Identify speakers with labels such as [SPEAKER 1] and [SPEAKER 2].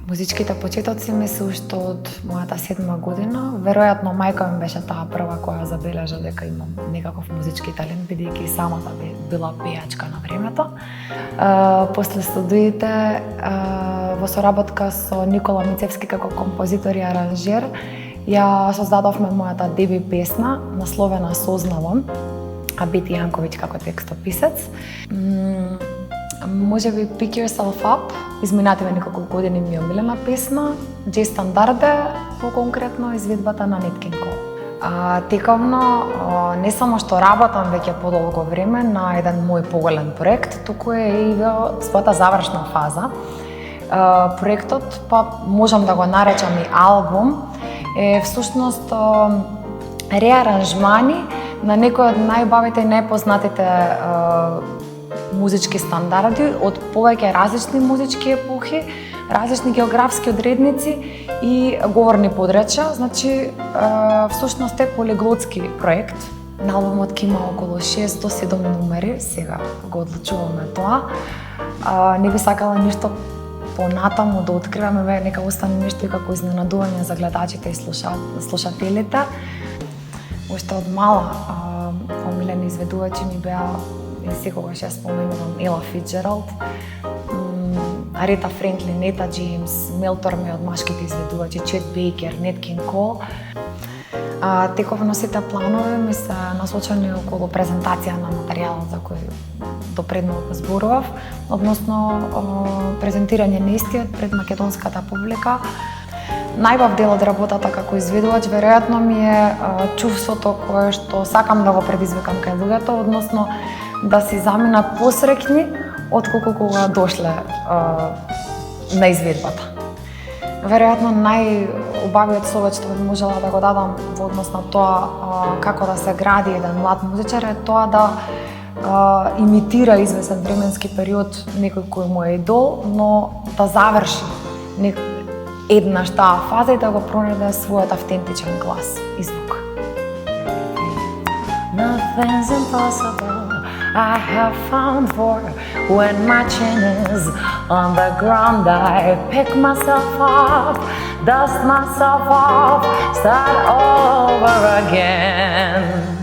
[SPEAKER 1] Музичките почетоци ми се уште од мојата 7 година. Веројатно мајка ми беше таа прва која забележа дека имам некаков музички талент, бидејќи и самата била пејачка на времето. После студиите во соработка со Никола Мицевски како композитор и аранжер, ја создадовме мојата деби песна, насловена Сознавам, а Бити Јанковиќ како текстописец. Можеби Pick Yourself Up, изминативе неколку години ми е омилена песна, Джей Стандарде, по-конкретно изведбата на Nat King Cole. Тековно, не само што работам веќе подолго време на еден мој поголем проект, туку е и во својата завршна фаза. Проектот, па можам да го наречам и албум, е всушност реаранжмани на некои од најубавите и најпознатите музички стандарди од повеќе различни музички епохи, различни географски одредници и говорни подречја. Значи, всушност е полиглотски проект. На албумот ќе има околу 6 до 7 номери, сега го одлучуваме тоа. Не би сакала ништо понатаму да откриваме, нека остане нешто и како изненадување за гледачите и слушателите. Уште од мала омилени изведувачи ми беа, и секогаш ја споменувам, Ела Фицџералд, Арита Френклин, Ета Джеймс, Мел Торме од машките изведувачи, Чет Бейкер, Nat King Cole. Тековно сите планови ми се насочени околу презентација на материјалот за кој допредно зборував, односно презентирање на истиот пред македонската публика. Најбав дел од работата како изведувач веројатно ми е чувството кое што сакам да го предизвикам кај луѓето, односно да си заминат посреќни отколку кога дошле на изведбата. Веројатно најубавиот совет што би можела да го дадам во однос на тоа како да се гради еден млад музичар е тоа да имитира извесен временски период некој кој му е идол, но да заврши еднаш таа фаза и да го пронајде својот автентичен глас и звук. Nothing's impossible, I have found for when my chin is on the ground. I pick myself up, dust myself off, start over again.